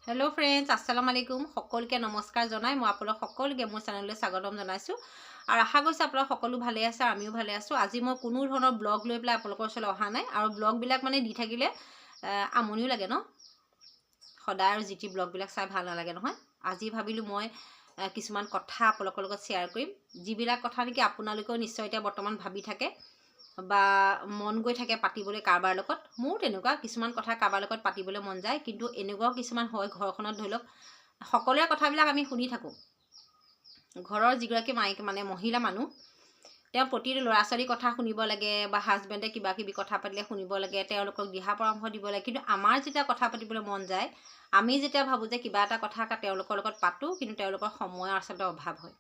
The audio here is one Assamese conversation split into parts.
हेलो फ्रेंड्स अस्सलाम वालेकुम সকলকে নমস্কাৰ জনাই মই আপোনাক সকলকে মোৰ চেনেললৈ স্বাগতম জনাইছো আৰু আশা কৰিছো আপোনাক সকলো ভালে আছে আমিও ভালে আছো আজি মই কোনো ধৰণৰ ব্লগ লৈ পেলাই আপোনালোকৰ ওচৰলৈ অহা নাই আৰু ব্লগ বিলাক মানে দি থাকিলে আমনিও লাগে ন সদায় আৰু জিটি ব্লগ বিলাক চাই ভাল নালাগে নহয় আজি ভাবিলো মই কিছুমান কথা আপোনালোকৰ লগত শ্বেয়াৰ কৰিম যিবিলাক কথা নেকি আপোনালোকেও নিশ্চয় এতিয়া বৰ্তমান ভাবি থাকে বা মন গৈ থাকে পাতিবলৈ কাৰবাৰ লগত মোৰ তেনেকুৱা কিছুমান কথা কাৰবাৰ লগত পাতিবলৈ মন যায় কিন্তু এনেকুৱাও কিছুমান হয় ঘৰখনত ধৰি লওক সকলোৰে কথাবিলাক আমি শুনি থাকোঁ ঘৰৰ যিগৰাকী মাইকী মানে মহিলা মানুহ তেওঁ প্ৰতিটো ল'ৰা ছোৱালীৰ কথা শুনিব লাগে বা হাজবেণ্ডে কিবা কিবি কথা পাতিলে শুনিব লাগে তেওঁলোকক দিহা পৰামৰ্শ দিব লাগে কিন্তু আমাৰ যেতিয়া কথা পাতিবলৈ মন যায় আমি যেতিয়া ভাবোঁ যে কিবা এটা কথা তেওঁলোকৰ লগত পাতোঁ কিন্তু তেওঁলোকৰ সময়ৰ আচলতে অভাৱ হয়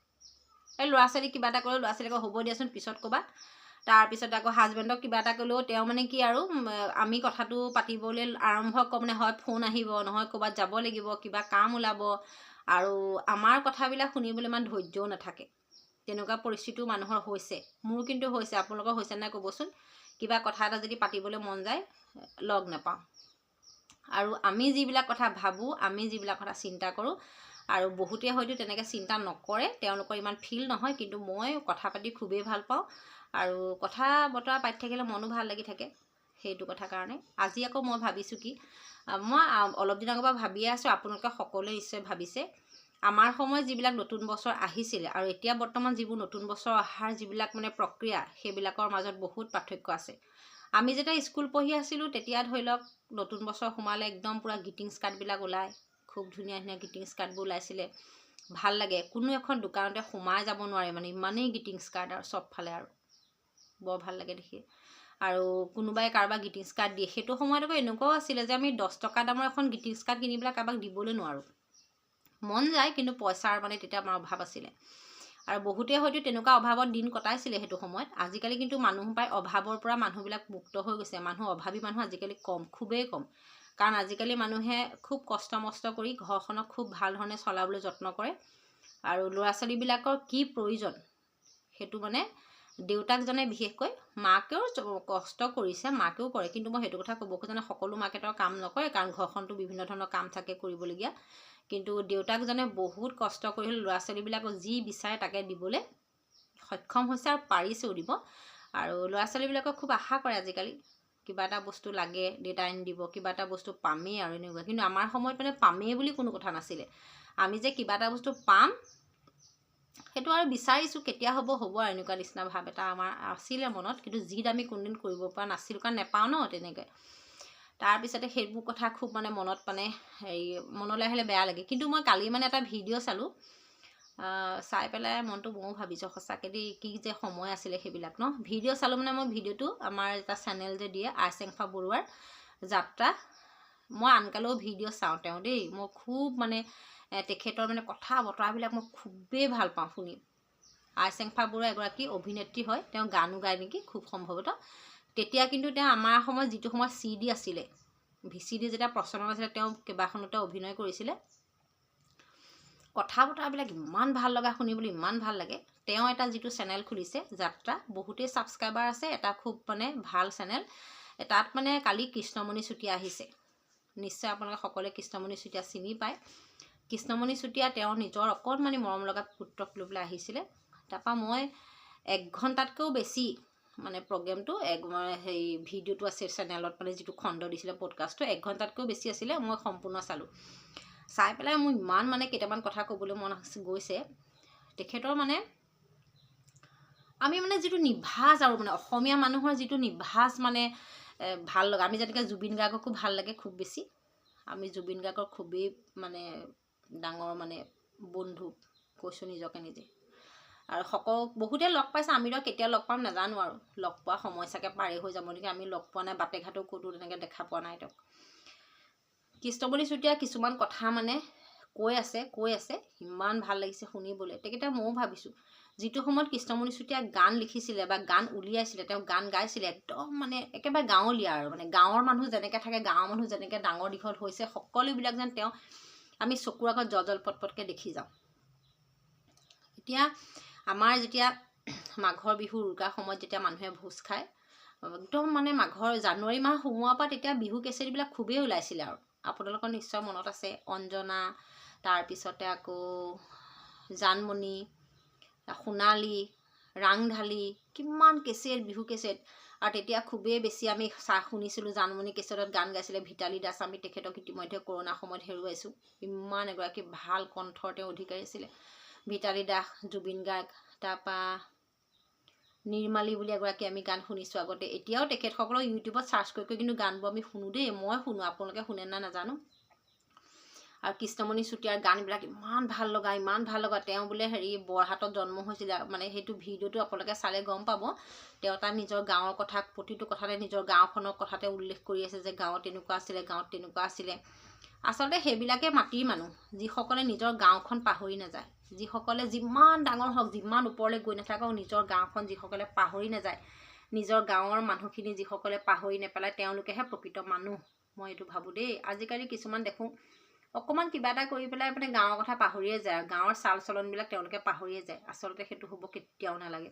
এই ল'ৰা ছোৱালীক কিবা এটা ক'লেও ল'ৰা ছোৱালীক হ'ব দিয়াচোন পিছত ক'বা তাৰপিছত আকৌ হাজবেণ্ডক কিবা এটা ক'লেও তেওঁ মানে কি আৰু আমি কথাটো পাতিবলৈ আৰম্ভ কৰোঁ মানে হয় ফোন আহিব নহয় ক'ৰবাত যাব লাগিব কিবা কাম ওলাব আৰু আমাৰ কথাবিলাক শুনিবলৈ ইমান ধৈৰ্যও নাথাকে তেনেকুৱা পৰিস্থিতিও মানুহৰ হৈছে মোৰ কিন্তু হৈছে আপোনালোকৰ হৈছে নাই ক'বচোন কিবা কথা এটা যদি পাতিবলৈ মন যায় লগ নাপাওঁ আৰু আমি যিবিলাক কথা ভাবোঁ আমি যিবিলাক কথা চিন্তা কৰোঁ আৰু বহুতে হয়তো তেনেকৈ চিন্তা নকৰে তেওঁলোকৰ ইমান ফিল নহয় কিন্তু মই কথা পাতি খুবেই ভাল পাওঁ আৰু কথা বতৰা পাতি থাকিলে মনো ভাল লাগি থাকে সেইটো কথা কাৰণে আজি আকৌ মই ভাবিছোঁ কি মই অলপ দিনৰ আগৰ পৰা ভাবিয়ে আছোঁ আপোনালোকে সকলোৱে নিশ্চয় ভাবিছে আমাৰ সময়ত যিবিলাক নতুন বছৰ আহিছিলে আৰু এতিয়া বৰ্তমান যিবোৰ নতুন বছৰ অহাৰ যিবিলাক মানে প্ৰক্ৰিয়া সেইবিলাকৰ মাজত বহুত পাৰ্থক্য আছে আমি যেতিয়া স্কুল পঢ়ি আছিলোঁ তেতিয়া ধৰি লওক নতুন বছৰ সোমালে একদম পূৰা গ্ৰিটিংছ কাৰ্ডবিলাক ওলায় খুব ধুনীয়া ধুনীয়া গ্ৰিটিংছ কাৰ্ডবোৰ ওলাইছিলে ভাল লাগে কোনো এখন দোকানতে সোমাই যাব নোৱাৰে মানে ইমানেই গ্ৰিটিংছ কাৰ্ড আৰু চবফালে আৰু বৰ ভাল লাগে দেখি আৰু কোনোবাই কাৰোবাক গ্ৰিটিংছ কাৰ্ড দিয়ে সেইটো সময়ত আকৌ এনেকুৱাও আছিলে যে আমি 10 টকা দামৰ এখন গ্ৰিটিংছ কাৰ্ড কিনি পেলাই কাৰোবাক দিবলৈ নোৱাৰোঁ মন যায় কিন্তু পইচাৰ মানে তেতিয়া আমাৰ অভাৱ আছিলে আৰু বহুতে হয়তো তেনেকুৱা অভাৱত দিন কটাইছিলে সেইটো সময়ত আজিকালি কিন্তু মানুহ প্ৰায় অভাৱৰ পৰা মানুহবিলাক মুক্ত হৈ গৈছে মানুহ অভাৱী মানুহ আজিকালি কম খুবেই কম কাৰণ আজিকালি মানুহে খুব কষ্ট মষ্ট কৰি ঘৰখনক খুব ভাল ধৰণে চলাবলৈ যত্ন কৰে আৰু ল'ৰা ছোৱালীবিলাকৰ কি প্ৰয়োজন সেইটো মানে দেউতাকজনে বিশেষকৈ মাকেও কষ্ট কৰিছে মাকেও কৰে কিন্তু মই সেইটো কথা ক'ব খোজা নাই সকলো মাকেতো কাম নকৰে কাৰণ ঘৰখনতো বিভিন্ন ধৰণৰ কাম থাকে কৰিবলগীয়া কিন্তু দেউতাকজনে বহুত কষ্ট কৰি ল'ৰা ছোৱালীবিলাকক যি বিচাৰে তাকে দিবলৈ সক্ষম হৈছে আৰু পাৰিছেও দিব আৰু ল'ৰা ছোৱালীবিলাকক খুব আশা কৰে আজিকালি কিবা এটা বস্তু লাগে দেউতাই আনি দিব কিবা এটা বস্তু পামেই আৰু এনেকুৱা কিন্তু আমাৰ সময়ত মানে পামেই বুলি কোনো কথা নাছিলে আমি যে কিবা এটা বস্তু পাম সেইটো আৰু বিচাৰিছোঁ কেতিয়া হ'ব আৰু এনেকুৱা নিচিনা ভাৱ এটা আমাৰ আছিলে মনত কিন্তু জিদ আমি কোনদিন কৰিব পৰা নাছিলোঁ কাৰণ নেপাওঁ ন তেনেকৈ তাৰপিছতে সেইবোৰ কথা খুব মানে মনত মানে হেৰি মনলৈ আহিলে বেয়া লাগে কিন্তু মই কালি মানে এটা ভিডিঅ' চালোঁ চাই পেলাই মনটো ময়ো ভাবিছোঁ সঁচাকৈ দেই কি যে সময় আছিলে সেইবিলাক ন ভিডিঅ' চালোঁ মানে মই ভিডিঅ'টো আমাৰ এটা চেনেল যে দিয়ে আইচেংফা বৰুৱাৰ যাত্ৰা মই আনকালেও ভিডিঅ' চাওঁ তেওঁ দেই মই খুব মানে তেখেতৰ মানে কথা বতৰাবিলাক মই খুবেই ভাল পাওঁ শুনি আইচেংফা বৰুৱা এগৰাকী অভিনেত্ৰী হয় তেওঁ গানো গায় নেকি খুব সম্ভৱতঃ তেতিয়া কিন্তু তেওঁ আমাৰ সময়ত যিটো সময়ত CD আছিলে VCD যেতিয়া প্ৰচলন আছিলে তেওঁ কেইবাখনতে অভিনয় কৰিছিলে কথা বতৰাবিলাক ইমান ভাল লগা শুনিবলৈ ইমান ভাল লাগে তেওঁ এটা যিটো চেনেল খুলিছে যাত্ৰা বহুতেই ছাবস্ক্ৰাইবাৰ আছে এটা খুব মানে ভাল চেনেল তাত মানে কালি কৃষ্ণমণি চুতীয়া আহিছে নিশ্চয় আপোনালোকে সকলোৱে কৃষ্ণমণি চুতীয়া চিনি পায় কৃষ্ণমণি চুতীয়া তেওঁৰ নিজৰ অকণমানি মৰম লগা পুত্ৰক লৈ পেলাই আহিছিলে তাৰপৰা মই 1 ঘণ্টাতকৈও বেছি মানে প্ৰগ্ৰেমটো হেৰি ভিডিঅ'টো আছে চেনেলত মানে যিটো খণ্ড দিছিলে পডকাষ্টটো 1 ঘণ্টাতকৈও বেছি আছিলে মই সম্পূৰ্ণ চালোঁ চাই পেলাই মোৰ ইমান মানে কেইটামান কথা ক'বলৈ মন গৈছে তেখেতৰ মানে আমি মানে যিটো নিভাঁজ আৰু মানে অসমীয়া মানুহৰ যিটো নিভাঁজ মানে ভাল লগা আমি যেনেকৈ জুবিন গাৰ্গকো ভাল লাগে খুব বেছি আমি জুবিন গাৰ্গৰ খুবেই মানে ডাঙৰ মানে বন্ধু কৈছোঁ নিজকে নিজে আৰু বহুতে লগ পাইছে আমি কেতিয়া লগ পাম নাজানো আৰু লগ পোৱা সময় চাগে পাৰেই হৈ যাব নেকি আমি লগ পোৱা নাই বাটে ঘাটেও ক'তো তেনেকৈ দেখা পোৱা নাই তেওঁক কৃষ্ণমণি চুতীয়া কিছুমান কথা মানে কৈ আছে ইমান ভাল লাগিছে শুনিবলৈ তেখেতে ময়ো ভাবিছোঁ যিটো সময়ত কৃষ্ণমণি চুতীয়া গান লিখিছিলে বা গান উলিয়াইছিলে তেওঁ গান গাইছিলে একদম মানে একেবাৰে গাঁৱলীয়া আৰু মানে গাঁৱৰ মানুহ যেনেকৈ থাকে গাঁৱৰ মানুহ যেনেকৈ ডাঙৰ দীঘল হৈছে সকলোবিলাক যেন তেওঁ আমি চকুৰ আগত জল পটপটকৈ দেখি যাওঁ এতিয়া আমাৰ যেতিয়া মাঘৰ বিহু উৰুকাৰ সময়ত যেতিয়া মানুহে ভোজ খায় একদম মানে মাঘৰ জানুৱাৰী মাহ সোমোৱাৰ পৰা তেতিয়া বিহু কেছেটবিলাক খুবেই ওলাইছিলে আৰু আপোনালোকৰ নিশ্চয় মনত আছে অঞ্জনা, তাৰপিছতে আকৌ জানমণি, সোণালী, ৰাংঢালী, কিমান কেছেট, বিহু কেছেট। আৰু তেতিয়া খুবেই বেছি আমি শুনিছিলোঁ জানমণি কেছেটত গান গাইছিলে ভিতালী দাস। আমি তেখেতক ইতিমধ্যে কৰোণা সময়ত হেৰুৱাইছোঁ। ইমান এগৰাকী ভাল কণ্ঠৰ তেওঁ অধিকাৰী আছিলে। ভিতালী দাস, জুবিন গাৰ্গ, তাৰপৰা নিৰ্মালী বুলি এগৰাকী আমি গান শুনিছোঁ আগতে। এতিয়াও তেখেতসকলক ইউটিউবত চাৰ্চ কৰি কিন্তু গানবোৰ আমি শুনো দেই, মই শুনো, আপোনালোকে শুনে না নাজানো। আৰু কৃষ্ণমণি চুতীয়াৰ গানবিলাক ইমান ভাল লগা, ইমান ভাল লগা। তেওঁ বোলে বৰহাটত জন্ম হৈছিলে, মানে সেইটো ভিডিঅ'টো আপোনালোকে চালে গম পাব। তেওঁ তাৰ নিজৰ গাঁৱৰ কথা, প্ৰতিটো কথাতে নিজৰ গাঁওখনৰ কথাতে উল্লেখ কৰি আছে যে গাঁৱত এনেকুৱা আছিলে, গাঁৱত তেনেকুৱা আছিলে। আচলতে সেইবিলাকে মাটিৰ মানুহ, যিসকলে নিজৰ গাঁওখন পাহৰি নাযায়, যিসকলে যিমান ডাঙৰ হওক, যিমান ওপৰলৈ গৈ নাথাকক, নিজৰ গাঁওখন যিসকলে পাহৰি নাযায়, নিজৰ গাঁৱৰ মানুহখিনি যিসকলে পাহৰি নেপেলায়, তেওঁলোকেহে প্ৰকৃত মানুহ। মই এইটো ভাবোঁ দেই। আজিকালি কিছুমান দেখোঁ অকণমান কিবা এটা কৰি পেলাই মানে গাঁৱৰ কথা পাহৰিয়ে যায়, আৰু গাঁৱৰ চাল চলনবিলাক তেওঁলোকে পাহৰিয়ে যায়। আচলতে সেইটো হ'ব কেতিয়াও নালাগে।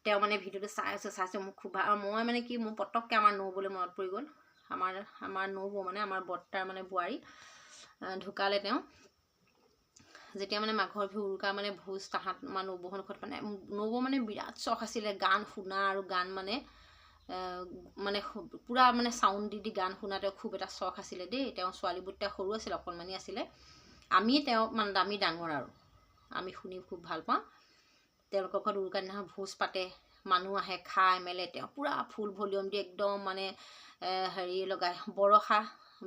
তেওঁ মানে ভিডিঅ'টো চাইছোঁ মোক খুব ভাল। আৰু মই মানে কি, মোৰ পটককৈ আমাৰ নৌবলৈ মনত পৰি গ'ল। আমাৰ নৌবৌ মানে আমাৰ বৰ্তাৰ মানে বোৱাৰী ঢুকালে। তেওঁ যেতিয়া মানে মাঘৰ বিহু উৰুকা মানে ভোজ তাহাঁত আমাৰ নৌবৌহঁত ঘৰত, মানে নৌবৌ মানে বিৰাট চখ আছিলে গান শুনা, আৰু গান মানে পূৰা মানে চাউণ্ড দি গান শুনা তেওঁ খুব এটা চখ আছিলে দেই। তেওঁ ছোৱালীবোৰ তেওঁ সৰু আছিলে, অকণমানি আছিলে। তেওঁ মানে আমি ডাঙৰ, আৰু আমি শুনি খুব ভাল পাওঁ। তেওঁলোকৰ ঘৰত উৰুকাৰ দিনাখন ভোজ পাতে, মানুহ আহে খাই মেলে। তেওঁ পূৰা ফুল ভলিউম দি একদম মানে লগাই বৰষা,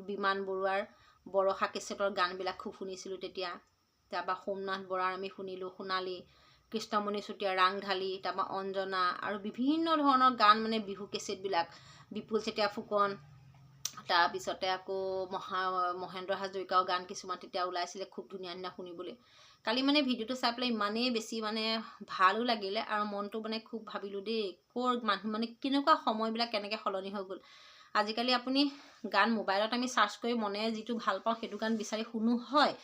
বিমান বৰুৱাৰ বৰষা কেছেটৰ গানবিলাক খুব শুনিছিলোঁ তেতিয়া। তাৰপৰা সোমনাথ বৰাৰ আমি শুনিলোঁ, সোণালী, কৃষ্ণমণি চুতীয়া, ৰাংঢালী, তাৰপৰা অঞ্জনা, আৰু বিভিন্ন ধৰণৰ গান মানে বিহু কেছেটবিলাক, বিপুল চেতিয়া ফুকন, তাৰপিছতে আকৌ মহেন্দ্ৰ হাজৰিকাও গান কিছুমান তেতিয়া ওলাইছিলে, খুব ধুনীয়া ধুনীয়া শুনিবলৈ। কালি মানে ভিডিঅ'টো চাই পেলাই ইমানেই বেছি মানে ভালো লাগিলে, আৰু মনটো মানে খুব ভাবিলোঁ দেই, মানুহ মানে কেনেকুৱা সময়বিলাক কেনেকৈ সলনি হৈ গ'ল। আজিকালি আপুনি গান মোবাইলত আমি চাৰ্চ কৰি মনে যিটো ভাল পাওঁ সেইটো গান বিচাৰি শুনো, হয়।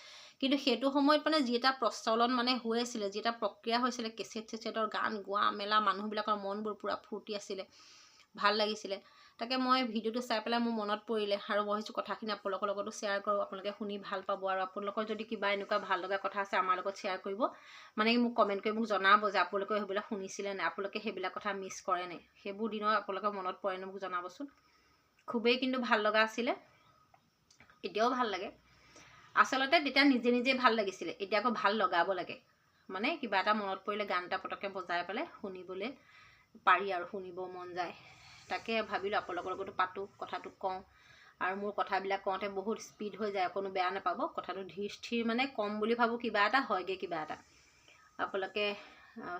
কিন্তু সেইটো সময়ত মানে যি এটা প্ৰচলন মানে হৈ আছিলে, যি এটা প্ৰক্ৰিয়া হৈছিলে, কেছেট চেছেটৰ গান গোৱা মেলা, মানুহবিলাকৰ মনবোৰ পূৰা ফূৰ্তি আছিলে, ভাল লাগিছিলে। তাকে মই ভিডিঅ'টো চাই পেলাই মোৰ মনত পৰিলে, আৰু ভাবিছোঁ কথাখিনি আপোনালোকৰ লগতো শ্বেয়াৰ কৰোঁ। আপোনালোকে শুনি ভাল পাব, আৰু আপোনালোকৰ যদি কিবা এনেকুৱা ভাল লগা কথা আছে আমাৰ লগত শ্বেয়াৰ কৰিব, মানে মোক কমেণ্ট কৰি মোক জনাব যে আপোনালোকে সেইবিলাক শুনিছিলে নাই, আপোনালোকে সেইবিলাক কথা মিছ কৰে নাই, সেইবোৰ দিনৰ আপোনালোকৰ মনত পৰেনে মোক জনাবচোন। খুবেই কিন্তু ভাল লগা আছিলে, এতিয়াও ভাল লাগে। আচলতে তেতিয়া নিজে নিজে ভাল লাগিছিলে, এতিয়া আকৌ ভাল লগাব লাগে। মানে কিবা এটা মনত পৰিলে গান এটা পটককৈ বজাই পেলাই শুনিবলৈ পাৰি, আৰু শুনিব মন যায়। তাকে ভাবিলোঁ আপোনালোকৰ লগতো পাতোঁ, কথাটো কওঁ। আৰু মোৰ কথাবিলাক কওঁতে বহুত স্পীড হৈ যায়, অকণো বেয়া নাপাব। কথাটো ধীৰ স্থিৰ মানে কম বুলি ভাবোঁ, কিবা এটা হয়গৈ, কিবা এটা আপোনালোকে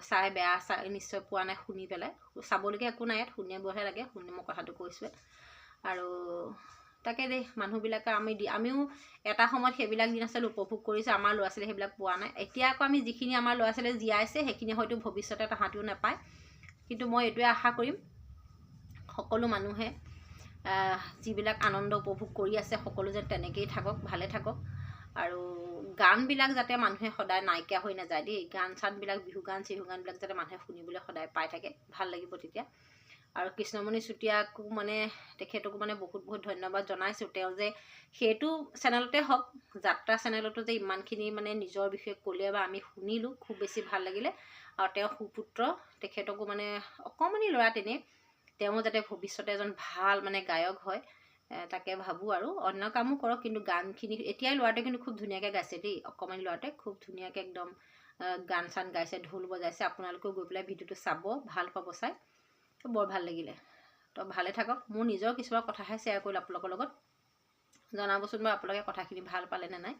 চাই বেয়া নিশ্চয় পোৱা নাই শুনি পেলাই। চাবলগীয়া একো নাই, ইয়াত শুনিবহে লাগে, মই কথাটো কৈছোঁৱে। আৰু তাকে দেই, মানুহবিলাকে আমিও এটা সময়ত সেইবিলাক দিন আচলতে উপভোগ কৰিছোঁ। আমাৰ ল'ৰা ছোৱালী সেইবিলাক পোৱা নাই। এতিয়া আকৌ আমি যিখিনি আমাৰ ল'ৰা ছোৱালীয়ে জীয়াইছে সেইখিনি হয়তো ভৱিষ্যতে তাহাঁতিও নাপায়। কিন্তু মই এইটোৱে আশা কৰিম, সকলো মানুহে যিবিলাক আনন্দ উপভোগ কৰি আছে, সকলো যেন তেনেকেই থাকক, ভালে থাকক। আৰু গানবিলাক যাতে মানুহে সদায় নাইকিয়া হৈ নাযায় দেই। গান চানবিলাক, বিহু গান চিহু গানবিলাক যাতে মানুহে শুনিবলৈ সদায় পাই থাকে, ভাল লাগিব তেতিয়া। আৰু কৃষ্ণমণি চুতীয়াকো মানে তেখেতকো মানে বহুত বহুত ধন্যবাদ জনাইছোঁ। তেওঁ যে সেইটো চেনেলতে হওক, যাত্ৰা চেনেলতো যে ইমানখিনি মানে নিজৰ বিষয়ে ক'লে বা আমি শুনিলোঁ, খুব বেছি ভাল লাগিলে। আৰু তেওঁৰ সুপুত্ৰ, তেখেতকো মানে অকণমানি ল'ৰা তেনেই, তেওঁ যাতে ভৱিষ্যতে এজন ভাল মানে গায়ক হয়, তাকে ভাবোঁ। আৰু অন্য কামো কৰক, কিন্তু গানখিনি এতিয়াই ল'ৰাটোৱে কিন্তু খুব ধুনীয়াকৈ গাইছে দেই। অকণমানি ল'ৰাটোৱে খুব ধুনীয়াকৈ একদম গান চান গাইছে, ঢোল বজাইছে। আপোনালোকেও গৈ পেলাই ভিডিঅ'টো চাব, ভাল পাব চাই, বৰ ভাল লাগিলে। তো ভালে থাকক। মোৰ নিজৰ কিছুমান কথাহে শ্বেয়াৰ কৰিলোঁ আপোনালোকৰ লগত। জনাবচোন বাৰু আপোনালোকে কথাখিনি ভাল পালে নে নাই।